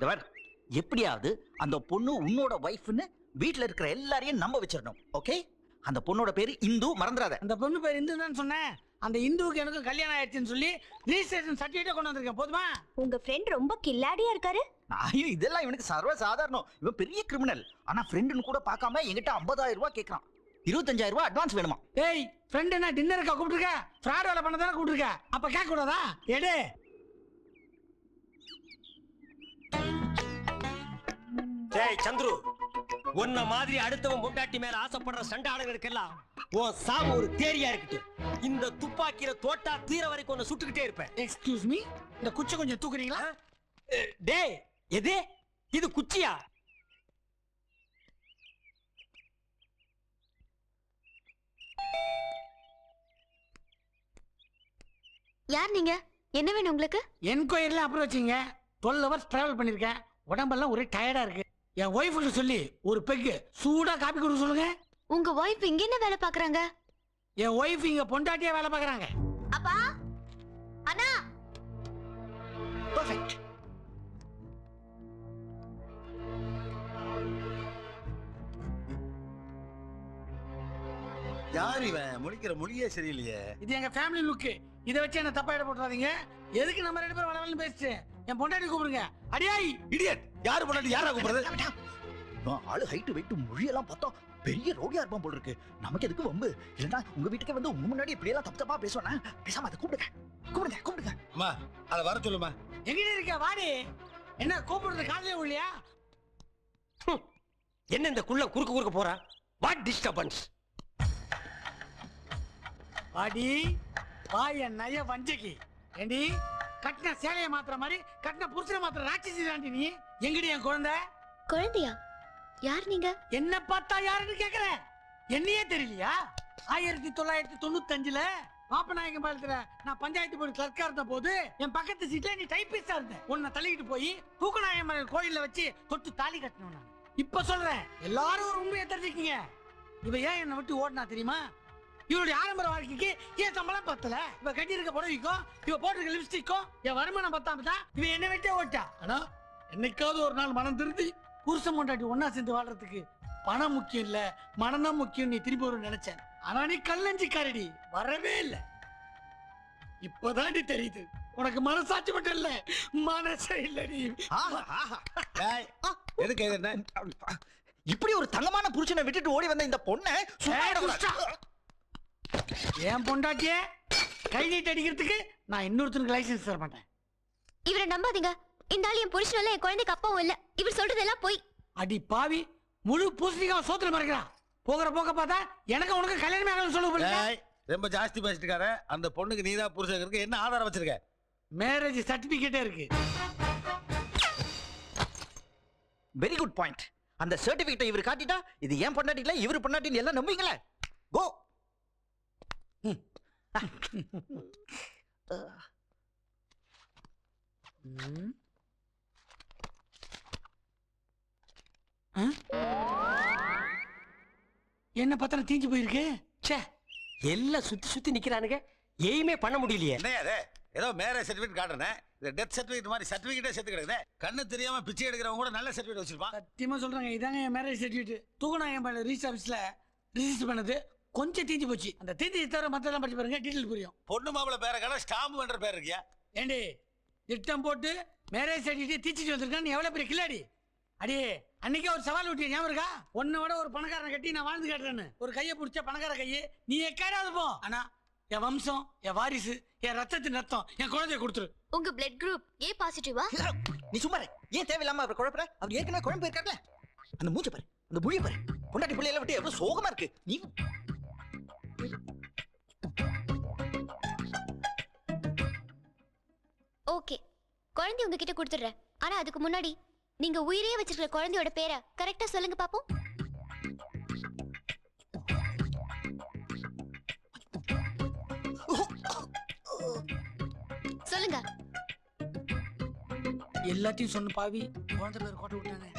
தவர் எப்படியாவது அந்த பொண்ணு உன்னோட வைஃப்னு வீட்ல இருக்கிற எல்லாரையும் நம்ப வச்சிடணும். ஓகே? அந்த பொண்ணோட பேரு இந்து, மறந்துடாத. அந்த பொண்ணு பேர் இந்து தான் சொன்னேன். அந்த இந்துவுக்கு எனக்கு கல்யாணம் ஆயிடுச்சுன்னு சொல்லி ரிஜிஸ்ட்ரேஷன் சர்டிஃபிகேட் கொண்டு வந்திருக்கேன். போதுமா? உங்க ஃப்ரெண்ட் ரொம்ப கில்லாடியா இருக்காரு. ஐயோ, இதெல்லாம் இவனுக்கு சர்வ சாதாரணம். இவன் பெரிய கிரிமினல். ஆனா ஃப்ரெண்டுன்னு கூட பார்க்காம என்கிட்ட 50,000 ரூபாய் கேட்கறான். 25,000 ரூபாய் அட்வான்ஸ் வேணுமா? ஏய், ஃப்ரெண்ட் என்ன டின்னருக்கா கூப்பிட்டுருக்க? ஃப்ராட் வேலை பண்ண தானே கூப்பிட்டுருக்க. அப்ப கேட்க கூடாதா? எடு. டேய் சந்துரு, உன்ன மாதிரி அடுத்தவன் பொண்டாட்டி மேல ஆசைப்படுற சண்டாளங்களுக்கெல்லாம் உன் சாவு ஒரு தேரியா இருக்கட்டும். இந்த துப்பாக்கியில தோட்டா தீர வரைக்கும் உன்னை சுட்டுக்கிட்டே இருப்பேன். எக்ஸ்கியூஸ் மீ, இந்த குச்சை கொஞ்சம் தூக்குறீங்களா? டேய், எது இது குச்சியா? யார் நீங்க? என்ன வேணும் உங்களுக்கு? என்கொயரில அப்புறம் வச்சீங்க. 12 ஹவர்ஸ் டிராவல் பண்ணிருக்கேன். உடம்பெல்லாம் ஒரே டயர்டா இருக்கு. என் ஒய்ஃபுக்கு சொல்லி ஒரு பெக்கு சூடா காப்பி கொடுக்க சொல்லுங்க. உங்க ஒய்ஃப் இங்க என்ன வேலை பாக்குறாங்க? என் ஒய்ஃப் இங்க பொண்டாட்டியா வேலை பாக்குறாங்க. அப்பா, அண்ணா. பெர்ஃபெக்ட். யார் இவன்? முழிக்கிற மொழியே சரியில்லையே. இது எங்க ஃபேமிலி லுக். இதை வச்சு என்ன தப்பா இட போட்டுறாதீங்க. எதுக்கு நம்ம 2 பேரும் வளவலன்னு பேசிட்டு என் பொண்டாட்டி கூப்பிடுங்க. அடியாய் இடியட். யாரு பொண்டாட்டி யாரா கூப்பிடுறது? ஆளு ஹைட் வெயிட் மொழியெல்லாம் பார்த்தா பெரிய ரோடியா இருப்பான் போல இருக்கு. நமக்கு எதுக்கு வம்பு? இல்லன்னா உங்க வீட்டுக்கு வந்து உங்க முன்னாடி இப்படி எல்லாம் தப்பு தப்பா பேசுவானா? பேசாம அதை கூப்பிடுங்க. அம்மா, அத வர சொல்லுமா. எங்கிட்ட இருக்க வாடி. என்ன கூப்பிடுறது காலையில இல்லையா? என்ன இந்த குள்ள குறுக்க போறா? What disturbance? வாடி வாய நய வஞ்சகி. ஏண்டி கட்டின சேலைய மாத்திர மாதிரி கட்டின புருஷனை மாத்திர ராட்சசி தாண்டி நீ. எங்கடி என் குழந்தை? குழந்தையா? யார் நீங்க? என்ன பார்த்தா யாருன்னு கேக்குற? என்னையே தெரியலையா? 1995ல பாப்பநாயகம் பாலத்துல நான் பஞ்சாயத்து போர்டு கிளர்க்கா இருந்த போது என் பக்கத்து சீட்ல நீ டைப்பிஸ்டா இருந்த. உன்னை தள்ளிக்கிட்டு போய் தூக்கநாயகம் கோயில்ல வச்சு தொட்டு தாலி கட்டணும். நான் இப்ப சொல்றேன், எல்லாரும் ஒரு உண்மையை தெரிஞ்சுக்கீங்க. இவ ஏன் என்னை விட்டு ஓடினா தெரியுமா? இவருடைய ஆரம்ப வாழ்க்கைக்கு ஏன் சம்பளம் பத்தல. இவ கட்டி இருக்க புடவைக்கும் இவ போட்டிருக்க லிப்ஸ்டிக்கும் என் வருமானம் பத்தாம தான் இவ என்ன விட்டே ஓட்டா. ஆனா என்னைக்காவது ஒரு நாள் மனம் திருந்தி புருஷன் பொண்டாட்டி ஒன்னா சேர்ந்து வாழ்றதுக்கு பணம் முக்கியம் இல்ல, மனநம் முக்கியம் நீ திரும்பி ஒரு நினைச்சேன். ஆனா நீ கல்லஞ்சிக்காரடி, வரவே இல்ல. இப்பதாண்டி தெரியுது உனக்கு மனசாட்சி மட்டும் இல்ல, மனசே இல்ல. நீ டேய், எதுக்கு என்ன? இப்படி ஒரு தங்கமான புருஷனை விட்டுட்டு ஓடி வந்த இந்த பொண்ணை என் பொண்டாட்டிய கை நீட்டு அடிக்கிறதுக்கு நான் இன்னொருத்தனுக்கு லைசன்ஸ் தர மாட்டேன். இவரை நம்பாதீங்க. இந்த ஆள் என் புருஷன் இல்ல, என் குழந்தைக்கு அப்பாவும் இல்ல. இவர் சொல்றதெல்லாம் போய். அடி பாவி, முழு பூசணிக்காவை சோத்துல மறைக்கிறா. போகிற போக்க பார்த்தா எனக்கு உனக்கு கல்யாணமே ஆகணும்னு சொல்லுங்க. டேய், ரொம்ப ஜாஸ்தி பேசிட்டு இருக்காரு. அந்த பொண்ணுக்கு நீதான் புருஷன் இருக்கு. என்ன ஆதாரம் வச்சிருக்க? மேரேஜ் சர்டிபிகேட்டே இருக்கு. Very good point. அந்த சர்டிபிகேட்டை இவர் காட்டிட்டா இது ஏன் பொண்டாட்டி இல்ல இவர் பொண்டாட்டின்னு எல்லாம் நம்புவீங்களே? கோ. என்ன பத்திரம் தீஞ்சு போயிருக்கு. ச்சே, எல்லாம் சுத்தி நிக்கிறானுங்க. எய்மே பண்ண முடியலையே. என்னையா அது? ஏதோ மேரேஜ் சர்டிபிகேட் காட்டுறேன். இந்த டெத் சர்டிபிகேட் மாதிரி சர்டிபிகேட்டே சேர்த்து கிடக்குது. கண்ணு தெரியாம பிச்சை எடுக்கிறவங்க கூட நல்ல சர்டிபிகேட் வச்சிருப்பான். சத்தியமா சொல்றாங்க, இதாங்க என் மேரேஜ் சர்டிபிகேட். தூக்கநாயகம் பாளையம் ரிஜிஸ்டர் ஆபீஸ்ல ரிஜிஸ்டர் பண்ணது. கொஞ்சம் தீஞ்சு போச்சு. அந்த தீஞ்சு தவிர மத்தெல்லாம் படிச்சு பாருங்க, டீடைல் புரியும். பொண்ணு மாப்பிள்ள பேரை கடை ஸ்டாம்பு என்ற பேர் இருக்கியா? ஏண்டி திட்டம் போட்டு மேரேஜ் சர்டிபிகேட் தீச்சிட்டு வந்திருக்கான்னு எவ்வளவு பெரிய கில்லாடி. அடியே, அன்னைக்கே ஒரு சவால் விட்டிய ஞாபகம் இருக்கா? உன்னை விட ஒரு பணக்காரனை கட்டி நான் வாழ்ந்து காட்டுறேன்னு. ஒரு கையை பிடிச்ச பணக்கார கையை நீ எக்காராவது போ. ஆனா என் வம்சம், என் வாரிசு, என் ரத்தத்தின் ரத்தம் என் குழந்தைய கொடுத்துரு. உங்க பிளட் குரூப் ஏ பாசிட்டிவா? நீ சும்மா இரு. ஏன் தேவையில்லாம அவர் குழப்பற? அவர் ஏற்கனவே குழம்பு இருக்கார்ல. அந்த மூஞ்ச பாரு, அந்த மொழிய பாரு. பொண்டாட்டி பிள்ளையெல்லாம் விட்டு எவ்வளவு சோகமா இருக்கு. நீ ஓகே, குழந்தை உங்ககிட்ட கொடுத்துடுறேன். ஆனா அதுக்கு முன்னாடி நீங்க உயிரே வச்சிருக்கிற குழந்தையோட பேரை கரெக்டா சொல்லுங்க பாப்போம். சொல்லுங்க. எல்லாத்தையும் சொன்ன பாவி குழந்தை பேர் கோட்டை விட்டானே.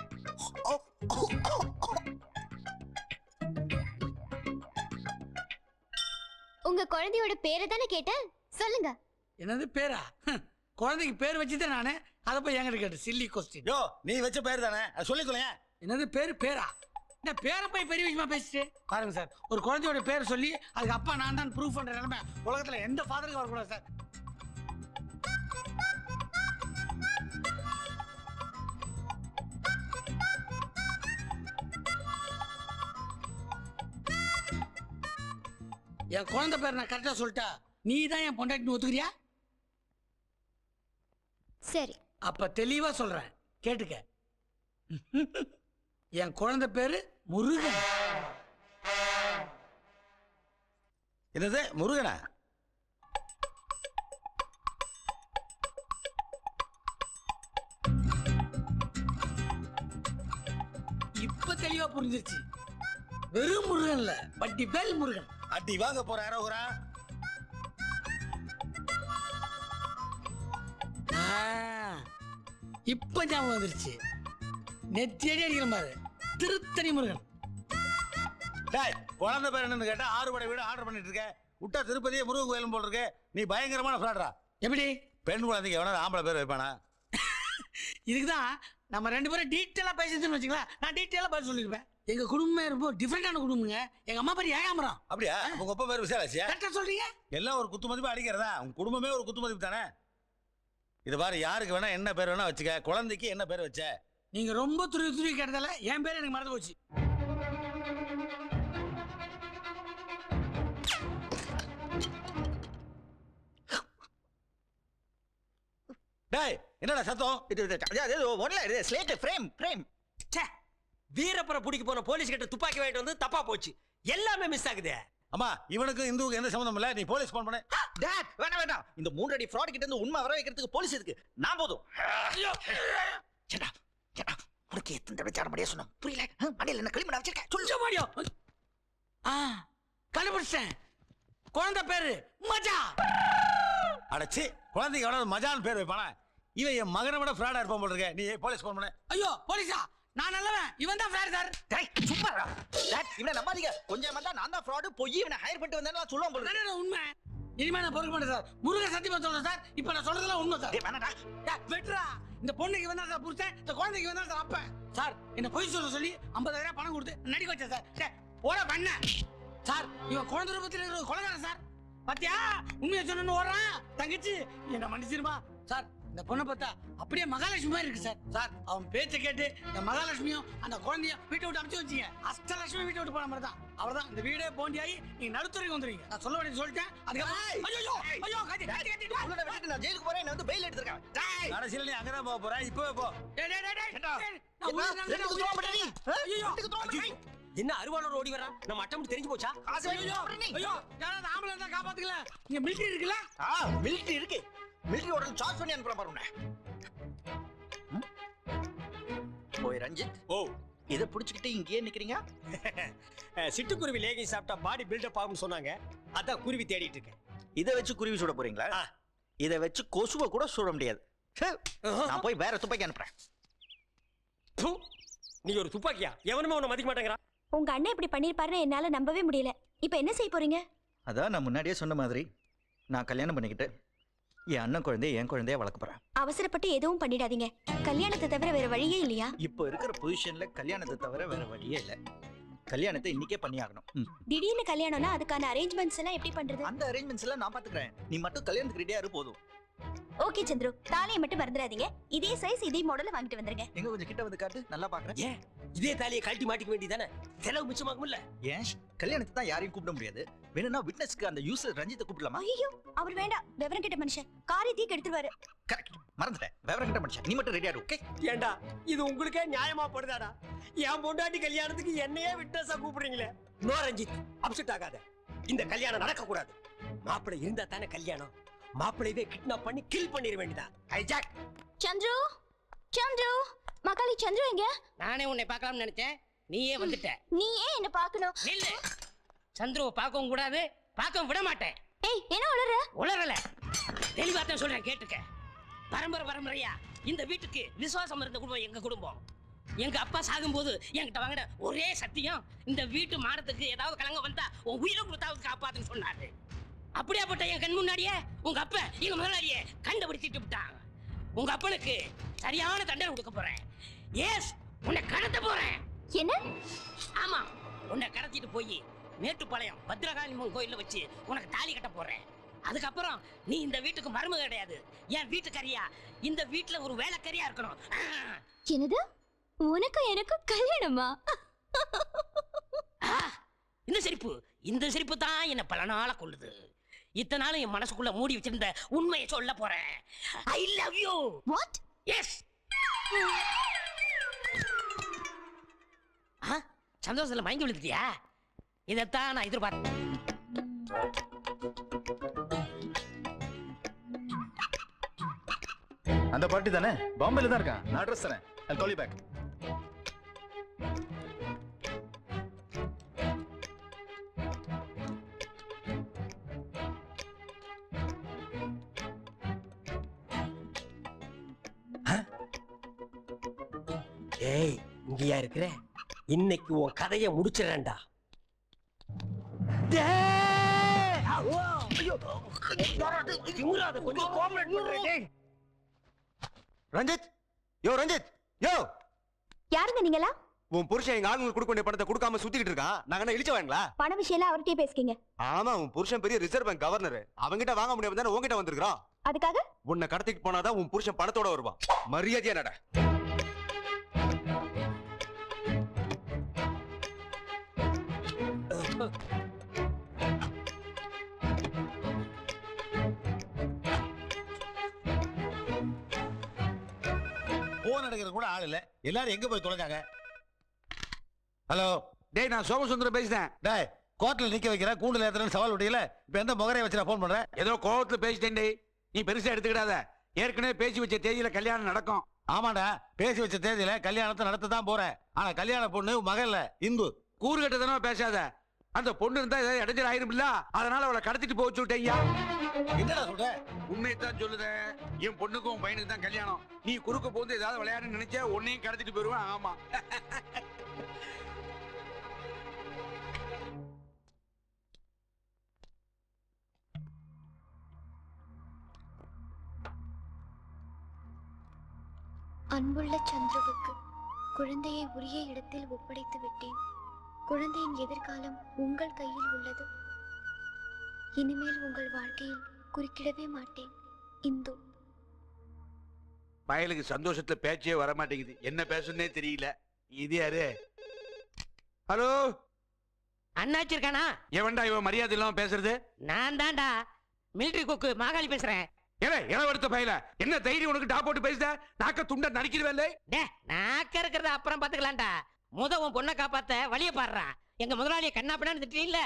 உங்க குழந்தையோட பேரை தானே கேட்டேன், சொல்லுங்க. என்னது பேரா? குழந்தைக்கு பேர் வச்சுதான் நானு. அதை போய் என்கிட்ட கேட்டு சில்லி கொஸ்டின். யோ நீ வச்ச பேர் தானே, அது சொல்லி தொலையா. என்னது பேரா? என்ன பேரை போய் பெரிய விஷயமா பேசிட்டு பாருங்க சார். ஒரு குழந்தையோட பேர் சொல்லி அதுக்கு அப்பா நான் தான் ப்ரூஃப் பண்ற நிலைமை உலகத்துல எந்த ஃபாதருக்கு வரக்கூடாது சார். என் குழந்தை பேர் நான் கரெக்டா சொல்லிட்டா நீ தான் என் பொண்டாட்டின்னு ஒத்துக்கிறியா? சரி. அப்ப தெளிவா சொல்றேன், கேட்டுக்க. என் குழந்தை பேரு முருகன். என்னது முருகனா? இப்ப தெளிவா புரிஞ்சிருச்சு. வெறும் முருகன் இல்ல, பட்டி பேல் முருகன். அடி வாங்க போற அரோகரா. இப்ப ஞாபகம் வந்துருச்சு. நெத்தியடி அடிக்கிற மாதிரி திருத்தணி முருகன். டேய் குழந்தை பேர் என்னன்னு கேட்டா 6 படை வீடு ஆர்டர் பண்ணிட்டு இருக்க. விட்டா திருப்பதியே முருகன் கோயிலும் போல் இருக்கு. நீ பயங்கரமான ஃப்ராடரா. எப்படி? பெண் குழந்தைக்கு எவனா ஆம்பளை பேர் வைப்பானா? இதுக்குதான் நம்ம 2 பேரும் டீட்டெயிலா பேசிட்டு வச்சுக்கலாம். நான் டீட்டெயிலா பதில் சொல்லிருப்பேன். எங்க குடும்பமே ரொம்ப டிஃபரெண்டான குடும்பங்க. எங்க அம்மா பேர் ஏகாம்பரம். அப்படியா? உங்க அப்பா பேர் விசாலாச்சியா? கரெக்டா சொல்றீங்க. எல்லாம் ஒரு குத்து மதிப்பு அடிக்கிறதா? உங்க குடும்பமே ஒரு குத்து மதிப்பு தானே. இது பாரு, யாருக்கு வேணா என்ன பேர் வேணா வச்சுக்க. குழந்தைக்கு என்ன பேர் வச்ச? நீங்க ரொம்ப துருவி கேட்டதால என் பேர் எனக்கு மறந்து போச்சு. டேய் என்னடா சத்தம்? இது ஒன்ல இது ஸ்லேட் ஃப்ரேம். ச்சே, வீரப்பரை பிடிக்க போன போலீஸ் கிட்ட துப்பாக்கி வாங்கிட்டு வந்து தப்பா போச்சு. எல்லாமே மிஸ் ஆகுது. அம்மா இவனுக்கு இந்துவுக்கு எந்த சம்மந்தம் இல்ல. நீ போலீஸ் போன் பண்ணு. டாட் வேணாம். இந்த 3 அடி ஃப்ராட் கிட்ட இருந்து உண்மை வர வைக்கிறதுக்கு போலீஸ் இருக்கு. நான் போதும். சேடா உனக்கு எத்தனை தடவை சாட முடியா சொன்னா புரியல? மடியில என்ன களிமண் வச்சிருக்க? சொல்ல மாடியோ. கண்டுபிடிச்சேன். குழந்தை பேரு மஜா. அடச்சி, குழந்தைக்கு எவ்வளவு மஜான்னு பேர் வைப்பானா? இவன் என் மகனை விட ஃப்ராடா இருப்பான் போல இருக்க. நீ போலீஸ் போன் பண்ணு. ஐயோ போலீஸா? நான் நல்லவன், இவன் தான் ஃப்ராட் சார். டேய் சும்மா இருடா. டாட் இவனை நம்பாதீங்க. கொஞ்சம் வந்தா நான் தான் ஃப்ராட், போய் இவனை ஹையர் பண்ணிட்டு வந்தேன்னு சொல்லுவான் போல இருக்கு. உண்மை. இனிமே நான் பொறுக்க மாட்டேன் சார். முருகன் சத்தியமா சொல்றேன் சார். இப்ப நான் சொல்றதெல்லாம் உண்மை சார். டேய் வேணாடா. வெட்ரா. இந்த பொண்ணுக்கு வந்தா சார் புருஷன், இந்த குழந்தைக்கு வந்தா சார் அப்பன். சார் என்ன பொய் சொல்ல சொல்லி 50,000 பணம் கொடுத்து நடிக்க வச்சேன் சார். டேய் ஓட பண்ண சார். இவன் குழந்தை ரூபத்தில் இருக்கிற கொலைகாரன் சார். பாத்தியா உண்மையை சொன்னு ஓடுறான். தங்கச்சி என்ன மன்னிச்சிருமா சார். இந்த பொண்ணை பார்த்தா அப்படியே மகாலட்சுமி மாதிரி இருக்கு சார். சார் அவன் பேச்சை கேட்டு இந்த மகாலட்சுமியும் அந்த குழந்தையும் வீட்டை விட்டு அனுப்பிச்சு வச்சீங்க. அஷ்டலட்சுமி வீட்டை விட்டு போன மாதிரி தான். அவர்தான் இந்த வீடே போண்டியாகி நீங்க நடுத்துறைக்கு வந்துருவீங்க. நான் சொல்ல வேண்டியது சொல்லிட்டேன். அதுக்கப்புறம் ஐயோ உன்னை விட்டுட்டு நான் ஜெயிலுக்கு போறேன். என்ன வந்து பெயில் எடுத்துருக்கேன். டேய் கடைசியில நீ அங்கதான் போக போற. இப்பவே போ. என்ன அருவாளோட ஓடி வரா? நம்ம அட்டம் தெரிஞ்சு போச்சா? காப்பாத்துக்கல. இங்க மிலிட்டரி இருக்குல்ல? மிலிட்டரி இருக்கு. மிலிட்டரி ஓட சார்ஜ் பண்ணி அனுப்புற பாரு உன்னை. போய் ரஞ்சித். ஓ இதை புடிச்சுக்கிட்டு இங்கேயே நிக்கிறீங்க? சிட்டுக்குருவி லேகி சாப்பிட்டா பாடி பில்டப் ஆகும்னு சொன்னாங்க. அதான் குருவி தேடிட்டு இருக்கேன். இதை வச்சு குருவி சுட போறீங்களா? இதை வச்சு கொசுவை கூட சுட முடியாது. நான் போய் வேற துப்பாக்கி அனுப்புறேன். நீ ஒரு துப்பாக்கியா? எவனுமே உன்னை மதிக்க மாட்டேங்கிறான். உங்க அண்ணன் இப்படி பண்ணிருப்பாருன்னு என்னால நம்பவே முடியல. இப்ப என்ன செய்ய போறீங்க? அதான் நான் முன்னாடியே சொன்ன மாதிரி நான் கல்யாணம் பண்ணிக்கிட்டு என் அண்ணன் குழந்தைய என் குழந்தைய வளர்க்க போறேன். அவசரப்பட்டு எதுவும் பண்ணிடாதீங்க. கல்யாணத்தை தவிர வேற வழியே இல்லையா? இப்போ இருக்கிற பொசிஷன்ல கல்யாணத்தை தவிர வேற வழியே இல்ல. கல்யாணத்தை இன்னைக்கே பண்ணி ஆகணும். திடீர்னு கல்யாணம்னா அதுக்கான அரேஞ்ச்மெண்ட்ஸ் எல்லாம் எப்படி பண்றது? அந்த அரேஞ்ச்மெண்ட்ஸ் எல்லாம் நான் பாத்துக்கிறேன். நீ மட்டும் கல்யாணத்துக்கு ரெடியா இரு போதும். ஓகே சந்துரு, தாலியை மட்டும் மறந்துடாதீங்க. இதே சைஸ் இதே மாடல்ல வாங்கிட்டு வந்துருங்க. எங்க கொஞ்சம் கிட்ட வந்து காட்டு, நல்லா பாக்குறேன். ஏன் இதே தாலியை கழட்டி மாட்டிக்க வேண்டியதானே? செலவு மிச்சமாகும்ல. ஏன் கல்யாணத்தை தான் யாரையும் கூப்பிட முடியாது. வேணும்னா விட்னஸ்க்கு அந்த யூசர் ரஞ்சித்தை கூப்பிடலாமா? ஐயோ அவர் வேண்டாம். விவரம் கிட்ட மனுஷன் காரி தீக்கு எடுத்துருவாரு. கரெக்ட், மறந்துட்டேன். விவரம் கிட்ட மனுஷன். நீ மட்டும் ரெடியா இரு. ஓகே? ஏண்டா இது உங்களுக்கே நியாயமா படுதாடா? என் பொண்டாட்டி கல்யாணத்துக்கு என்னையே விட்னஸா கூப்பிடுறீங்களே. நோ ரஞ்சித், அப்செட் ஆகாத. இந்த கல்யாணம் நடக்க கூடாது. மாப்பிள்ளை இருந்தா தானே கல்யாணம். மாப்பிள்ளையவே கிட்னாப் பண்ணி கில் பண்ணிர வேண்டியதா. ஹைஜாக். சந்துரு, சந்துரு, மகாலி சந்துரு எங்க? நானே உன்னை பார்க்கலாம்னு நினைச்சேன். நீயே வந்துட்ட. நீ ஏன் என்ன பார்க்கணும்? நில்லு. சந்துருவை பார்க்கவும் கூடாது, பார்க்கவும் விட மாட்டேன். ஏய் என்ன உளற? உளறல, தெளிவா தான் சொல்றேன், கேட்டுக்க. பரம்பரையா இந்த வீட்டுக்கு விசுவாசம் இருந்த குடும்பம் எங்க குடும்பம். எங்க அப்பா சாகும்போது என்கிட்ட வாங்கின ஒரே சத்தியம், இந்த வீட்டு மானத்துக்கு ஏதாவது கலங்க வந்தா உன் உயிரை கொடுத்தாவது காப்பாத்துன்னு சொன்னாரு. அப்படியாப்பட்ட என் கண் முன்னாடியே உங்க அப்ப எங்க முதலாளியே கண்டுபிடிச்சிட்டு விட்டான். உங்க அப்பனுக்கு சரியான தண்டனை கொடுக்க போறேன். எஸ், உன்னை கடத்த போறேன். என்ன? ஆமா, உன்னை கடத்திட்டு போய் மேட்டுப்பாளையம் பத்ரகாளியம்மன் கோயில்ல வச்சு உனக்கு தாலி கட்ட போறேன். அதுக்கப்புறம் நீ இந்த வீட்டுக்கு மருமக கிடையாது, என் வீட்டுக்கரியா, இந்த வீட்டுல ஒரு வேலைக்கரியா இருக்கணும். என்னது? உனக்கு எனக்கு கல்யாணமா? இந்த சிரிப்பு தான் என்ன பல நாளா கொள்ளுது. இத்தனை நாள் என் மனசுக்குள்ள மூடி வச்சிருந்த உண்மையை சொல்ல போறேன். I love you. What? Yes. சந்தோஷத்துல மயங்கி விழுந்துட்டியா? இதைத்தான் நான் எதிர்பார்த்தேன். அந்த பார்ட்டி தானே? பாம்பேல தான் இருக்கான். நான் அட்ரஸ் தரேன். I'll call you back. ஏய், இங்கயா இருக்கிற? இன்னைக்கு உன் கதையை முடிச்சிடறேன்டா. கொஞ்சம் கோஆபரேட் பண்றேன். ரஞ்சித், யோ ரஞ்சித், யோ. யாருங்க நீங்களா? உன் புருஷன் எங்க ஆளுங்களுக்கு கொடுக்க வேண்டிய பணத்தை கொடுக்காம சுத்திக்கிட்டு இருக்கான். நாங்க என்ன இழிச்ச வாங்களா? பண விஷயம்லாம் அவர்கிட்டயே பேசிக்கீங்க. ஆமா, உன் புருஷன் பெரிய ரிசர்வ் பேங்க் கவர்னர். அவங்கிட்ட வாங்க முடியாம தானே உங்ககிட்ட வந்திருக்கான். அதுக்காக உன்னை கடத்திட்டு போனாதான் உன் புருஷன் பணத்தோட வருவான். மரியாதையா நட. போன் எடுக்கிற கூட ஆள் இல்ல. எல்லாரும் எங்க போய் தொலைஞ்சாங்க? ஹலோ, டேய், நான் சோமசுந்தரம் பேசுறேன். டேய், கோர்ட்ல நிக்க வைக்கிற, கூண்டுல ஏத்துறேன்னு சவால் விட்டீங்களே, இப்ப எந்த முகரைய வச்சு நான் போன் பண்றேன்? ஏதோ கோவத்துல பேசிட்டேன். டேய், நீ பெருசா எடுத்துக்கிடாத. ஏற்கனவே பேசி வச்ச தேதியில கல்யாணம் நடக்கும். ஆமாடா, பேசி வச்ச தேதியில கல்யாணத்தை நடத்த தான் போறேன். ஆனா கல்யாண பொண்ணு மகன் இல்ல, இந்து. கூறு கட்டதனமா பேசாத. அந்த பொண்ணு இருந்தா ஏதாவது இடைஞ்சல் ஆயிருமில்ல, அதனால அவளை கடத்திட்டு போக சொல்லிட்டேயா. என்னடா சொல்ற? உண்மையத்தான் சொல்லுதேன். என் பொண்ணுக்கும் உன் பையனுக்கு தான் கல்யாணம். நீ குறுக்க போந்து ஏதாவது விளையாட நினைச்சா உன்னையும் கடத்திட்டு போயிருவேன். ஆமா. அன்புள்ள சந்திரவுக்கு குழந்தையை உரிய இடத்தில் ஒப்படைத்து விட்டேன். குழந்தையின் எதிர்காலம் உங்கள் கையில் உள்ளது. இனிமேல் உங்கள் வாழ்க்கையில் குறுக்கிடவே மாட்டேன். இந்து. பயலுக்கு சந்தோஷத்துல பேச்சே வர மாட்டேங்குது. என்ன பேசுன்னே தெரியல. இது யாரு? ஹலோ, அண்ணாச்சி இருக்கானா? எவன்டா இவன் மரியாதை இல்லாம பேசுறது? நான் தான்டா, மிலிட்டரி கொக்கு மாகாளி பேசுறேன். இளவடுத்த பையல, என்ன தைரியம் உனக்கு டாப் போட்டு பேசுத? நாக்க துண்ட நடிக்கிறவே. டே, நாக்க இருக்கிறத அப்புறம் பாத்துக்கலாம்டா. உன் பொண்ணை காப்பாத்த வழிய பாடுறா. எங்க முதலாளிய கண்ணாப்பிடான்னு திட்டீங்கல்ல,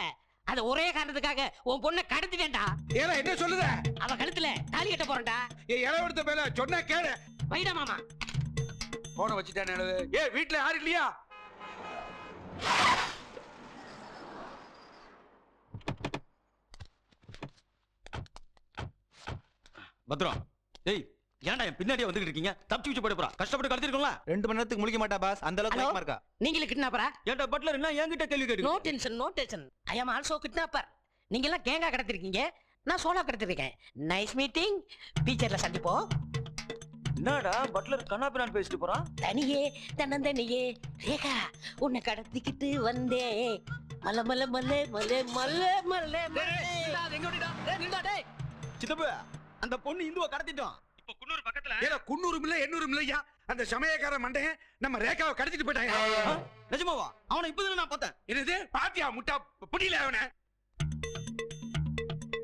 அது ஒரே காரணத்துக்காக உன் பொண்ணை கடத்திட்டேன்டா. ஏல என்ன சொல்லுத? அவ கழுத்துல தாலி கட்ட போறேன்டா. இளவடுத்த பையல சொன்னா கேளு. வைடா மாமா. போன வச்சுட்டானே. ஏ, வீட்டுல யாரும் இல்லையா? பத்ரம், டேய், ஏன்டா என் பின்னாடியே வந்துகிட்டு இருக்கீங்க? தப்பிச்சு வச்சு போயிட போறா. கஷ்டப்பட்டு கடத்திருக்கோம்ல. 2 மணி நேரத்துக்கு முழிக்க மாட்டா பாஸ். அந்த அளவுக்கு பயமா இருக்கா? நீங்களே கிட்னாப்பரா? ஏன்டா பட்லர் என்ன என்கிட்ட கேள்வி கேட்டு? No tension, no tension. I am also kidnapper. நீங்க எல்லாம் கேங்கா கடத்திருக்கீங்க, நான் சோலா கடத்திருக்கேன். Nice meeting. பீச்சர்ல சந்திப்போம். என்னடா பட்லர் கண்ணாபிரான் பேசிட்டு போறான்? தனியே தன்னந்தனியே ரேகா உன்னை கடத்திக்கிட்டு வந்தே. மல்ல மல்ல மல்ல மல்ல மல்ல மல்ல. சித்தப்பு, அந்த பொண்ணு இந்துவை கடத்திட்டோம். இப்ப குன்னூர் பக்கத்துல. ஏல குன்னூரும் இல்ல 800 இல்லையா? அந்த சமயக்கார மண்டையன் நம்ம ரேகாவை கடத்திட்டு போயிட்டாங்க. நிஜமாவா? அவனை இப்பதான் நான் பார்த்தேன். என்னது? பாத்தியா முட்டா புடியில அவனை.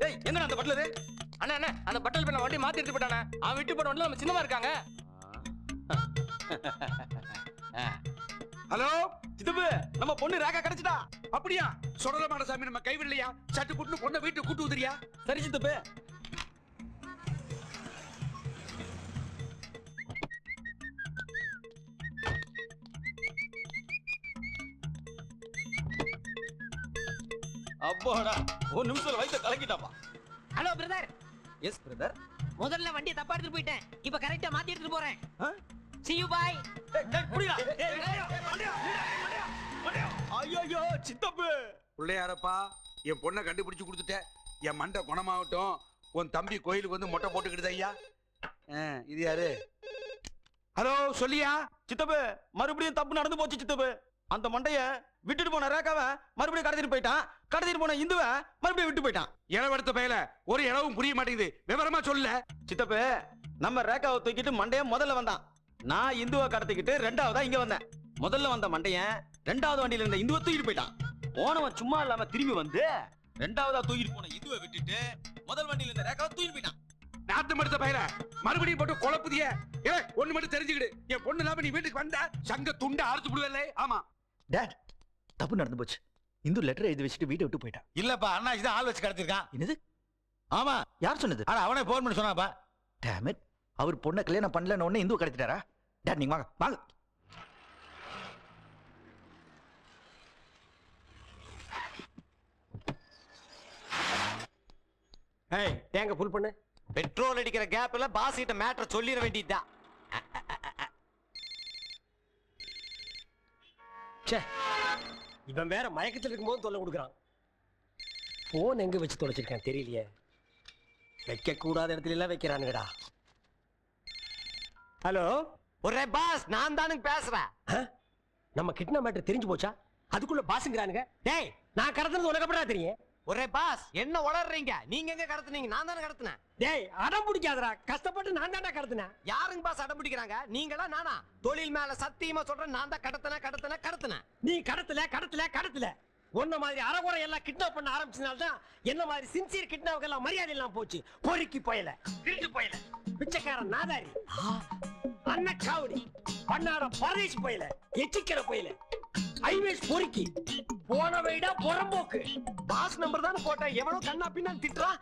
டேய், எங்கடா அந்த பட்லரு? அண்ணா அண்ணா, அந்த பட்டல் பண்ண வண்டி மாத்தி எடுத்து போட்டானே. அவன் விட்டு போன வண்டில நம்ம சின்னமா இருக்காங்க. ஹலோ சித்தப்பு, நம்ம பொண்ணு ரேகா கிடைச்சிட்டா. அப்படியா? சொடலமான சாமி நம்ம கைவிடலையா? சட்டு புட்டு பொண்ணை வீட்டு கூட்டு உதிரியா? சரி சித்தப்பு. அப்பாடா, ஒரு நிமிஷத்துல வயித்த கலக்கிட்டாப்பா. Hello brother. Yes brother. முதல்ல வண்டியை தப்பா எடுத்துட்டு போயிட்டேன், இப்ப கரெக்டா மாத்தி எடுத்துட்டு போறேன். See you bye. ஐயோ சித்தப்பு. பிள்ளையாரப்பா, என் பொண்ணை கண்டுபிடிச்சு கொடுத்துட்டேன். என் மண்டை குணமாகட்டும். உன் தம்பி கோயிலுக்கு வந்து மொட்டை போட்டுக்கிடுது ஐயா. இது யாரு? ஹலோ சொல்லியா? சித்தப்பு மறுபடியும் தப்பு நடந்து போச்சு சித்தப்பு. அந்த மண்டைய விட்டுட்டு போன ரேகாவை மறுபடியும் கடத்திட்டு போயிட்டான். கடத்திட்டு போன இந்துவை மறுபடியும் விட்டு போயிட்டான். இளவெடுத்த பையல ஒரு இளவும் புரிய மாட்டேங்குது. விவரமா சொல்ல. சித்தப்பு நம்ம ரேகாவை தூக்கிட்டு மண்டைய முதல்ல வந்தான். நான் இந்துவை கடத்திக்கிட்டு ரெண்டாவதா இங்க வந்தேன். முதல்ல வந்த மண்டையன் ரெண்டாவது வண்டியில இருந்த இந்துவை தூக்கிட்டு போயிட்டான். போனவன் சும்மா இல்லாம திரும்பி வந்து ரெண்டாவதா தூக்கிட்டு போன இந்துவை விட்டுட்டு முதல் வண்டியில இருந்த ரேகாவை தூக்கிட்டு போயிட்டான். நாத்தம் எடுத்த பையல மறுபடியும் போட்டு குழப்புதிய. ஒண்ணு மட்டும் தெரிஞ்சுக்கிடு, என் பொண்ணு இல்லாம நீ வீட்டுக்கு வந்த சங்க துண்ட அறுத்து விடுவல்ல. ஆமா டாட், தப்பு நடந்து போச்சு. இந்து லெட்டர் எழுதி வச்சுட்டு வீட்டை விட்டு போயிட்டான். இல்லப்பா, அண்ணாச்சி தான் ஆள் வச்சு கடத்திருக்கான். என்னது? ஆமா. யார் சொன்னது? ஆனா அவனே போன் பண்ணி சொன்னாப்பா. டேம் இட், அவர் பொண்ணை கல்யாணம் பண்ணலன்னு உடனே இந்து கடத்திட்டாரா? டாட் நீங்க வாங்க வாங்க. ஏய் டேங்க ஃபுல் பண்ணு. பெட்ரோல் அடிக்கிற கேப்ல பாஸ் கிட்ட மேட்டர் சொல்லிட வேண்டியதுதான். இவன் வேற மயக்கத்தில் இருக்கும்போது தொல்லை கொடுக்குறான். போன் எங்க வச்சு தொலைச்சிருக்கேன் தெரியலையே. வைக்க கூடாத இடத்துல எல்லாம் வைக்கிறானுங்கடா. ஹலோ ஒரே பாஸ், நான் தானுங்க பேசுறேன். நம்ம கிட்னா மேட்டர் தெரிஞ்சு போச்சா? அதுக்குள்ள பாசுங்கிறானுங்க. டேய் நான் கடத்துறது உனக்கு எப்படா தெரியும்? ஒரே பாஸ், என்ன உளறீங்க? நீங்க எங்க கடத்துனீங்க? நான் தானே கடத்தினேன். டேய் அடம் பிடிக்காதடா, கஷ்டப்பட்டு நான் தான்டா கடத்தினேன். யாருங்க பாஸ் அடம் பிடிக்கிறாங்க? நீங்களா நானா? தொழில் மேல சத்தியமா சொல்றேன், நான் தான் கடத்தினேன். நீ கடத்தல. உன்ன மாதிரி அறகுறை எல்லாம் கிட்னாப் பண்ண ஆரம்பிச்சனால்தான் என்ன மாதிரி சின்சியர் கிட்னாப்புக்கு எல்லாம் மரியாதை எல்லாம் போச்சு. பொறுக்கி போயல, திருட்டு போயல, பிச்சைக்காரன் நாதாரி, அன்னக்காவடி, பண்ணார பரதேசி போயல, எச்சிக்கிற போயல, ஐவேஸ் பொறுக்கி, போன வைடா புறம்போக்கு. பாஸ் நம்பர் தானே போட்டேன், எவனோ கண்ணா பின்னான்னு திட்டுறான்.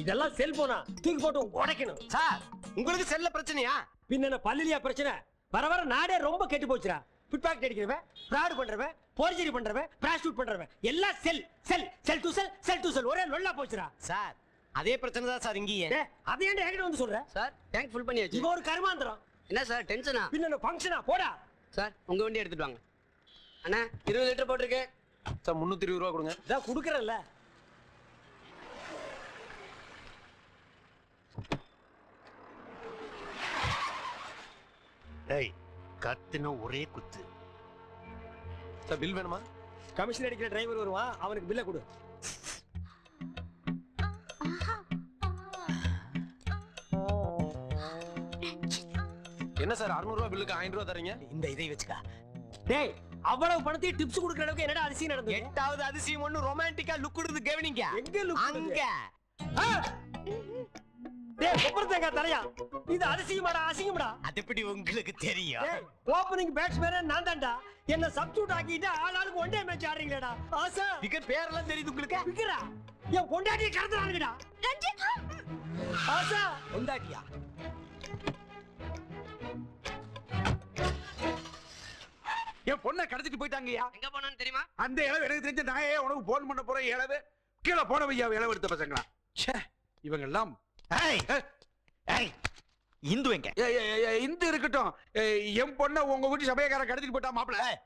இதெல்லாம் செல்போனா தூக்கி போட்டு உடைக்கணும். சார் உங்களுக்கு செல்ல பிரச்சனையா? பின்ன பல்லியா பிரச்சனை? வர வர நாடே ரொம்ப கெட்டு போச்சுடா. பிட்பாக்கெட் அடிக்கிறவன், ஃப்ராட் பண்றவன், போர்ஜரி பண்றவன், பிராஸ்டியூட் பண்றவன் எல்லாம் செல் டு செல் ஒரே லொல்லா போச்சுடா. சார் அதே பிரச்சனை தான் சார் இங்கேயே. அதே ஏன்டா என்கிட்ட வந்து சொல்ற? சார் டேங்க் ஃபுல் பண்ணியாச்சு. இவன் ஒரு கருமாந்திரம். என்ன சார் டென்ஷனா? பின்ன ஃபங்க்ஷனா போடா. சார் உங்க வண்டி எடுத்துட்டு வாங்க. அண்ணா 20 லிட்டர் போட்டிருக்கு சார். 320 ரூபா கொடுங்க. இதான் குடுக்கறேன்ல. டேய் கத்துன ஒரே குத்து. சார் பில் வேணுமா? கமிஷன் அடிக்கிற டிரைவர் வருவான், அவனுக்கு பில்ல கொடு. என்ன சார் 600 ரூபா பில்லுக்கு 1000 ரூபா தரீங்க? இந்த இதை வச்சுக்கா. டேய் அவ்வளவு பணத்தையும் டிப்ஸ் கொடுக்கற அளவுக்கு என்னடா அதிசயம் நடந்தது? 8வது அதிசயம் ஒண்ணு ரொமான்டிக்கா லுக் கொடுத்து கவனிங்க. எங்க லுக்? அங்க. டேய் கொப்பரத்தேங்க தரையா. இது அதிசயமாடா அசிங்கமாடா? அது எப்படி உங்களுக்கு தெரியும்? டேய் ஓபனிங் பேட்ஸ்மேன் நான் தான்டா. என்ன சப்ஸ்டிட்யூட் ஆக்கிட்டு ஆளாளுக்கு ஒன் டே மேட்ச் ஆடுறீங்கடா. ஆசா விக்கெட் பேரெல்லாம் தெரியுது உங்களுக்கு? விக்கரா என் பொண்டாட்டியை கடத்துறானுங்கடா. ஆசா பொண்டாட்டியா? என் பொண்ணை கடத்திட்டு போயிட்டாங்கய்யா. எங்க போனான்னு தெரியுமா? அந்த இளவு எனக்கு தெரிஞ்ச நாயே உனக்கு போன் பண்ண போற இளவு கீழே போன வையா. இளவு எடுத்த பசங்களா இவங்க எல்லாம். இந்து எங்க? இந்து இருக்கட்டும். என் பொண்ணை உங்க வீட்டு சபையக்காரன் கடத்திட்டு போயிட்டா.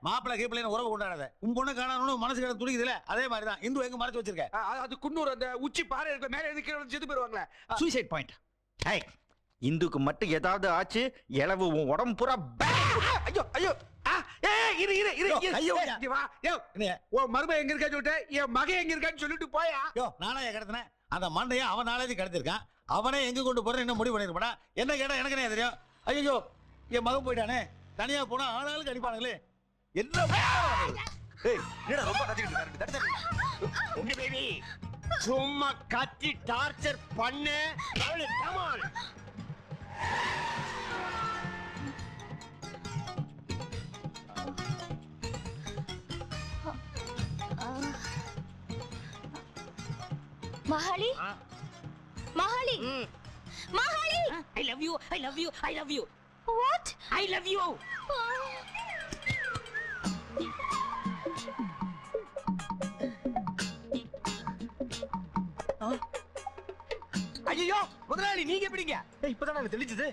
மாப்பிள்ளை கீப்பிள்ளைன்னு உறவு கொண்டாடாத. உன் பொண்ணு காணணும் மனசு கிட்ட துடிக்குதுல, அதே மாதிரி தான் இந்து எங்க மறைச்சு வச்சிருக்க? அது குன்னூர் அந்த உச்சி பாறை இருக்க மேலே இருந்து கீழே செத்து போயிருவாங்களே. Suicide point. இந்துக்கு மட்டும் ஏதாவது ஆச்சு, இளவு உன் உடம்பு பூரா. ஐயோ ஐயோ மரும எங்க இருக்கா சொல்லிட்டு என் மகன் எங்க இருக்கான்னு சொல்லிட்டு போயா. நானே கடத்தினேன். அந்த மண்டையை அவன் நாளே கடத்திருக்கான். அவனே எங்க கொண்டு போறேன் என்ன முடிவு பண்ணிருப்பானா? என்ன கேட்டா எனக்கு என்ன தெரியும்? ஐயோ என் மகன் போயிட்டானே, தனியா போனா ஆளாளுக்கு அடிப்பானுங்களே. என்ன ரொம்ப கத்திக்கிட்டு இருக்காரு. சும்மா கத்தி டார்ச்சர் பண்ணு. Mahali Mahali Mahali I love you. what I love you. ஐயோ முதலாளி நீங்க எப்படிங்க? இப்பதான் எனக்கு தெளிச்சது.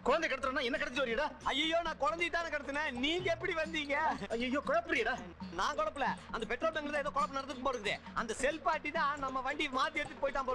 குழந்தை கடத்துறா என்ன கடத்தி வரியடா? ஐயோ நான் குழந்தை தானே கடத்தினேன், நீங்க எப்படி வந்தீங்க? ஐயோ குழப்பறியடா. நான் குழப்பல, அந்த பெட்ரோல் பங்க்ல ஏதோ குழப்பம் நடந்துட்டு போறது. அந்த செல் பாட்டி தான் நம்ம வண்டி மாத்தி எடுத்துட்டு போயிட்டான்.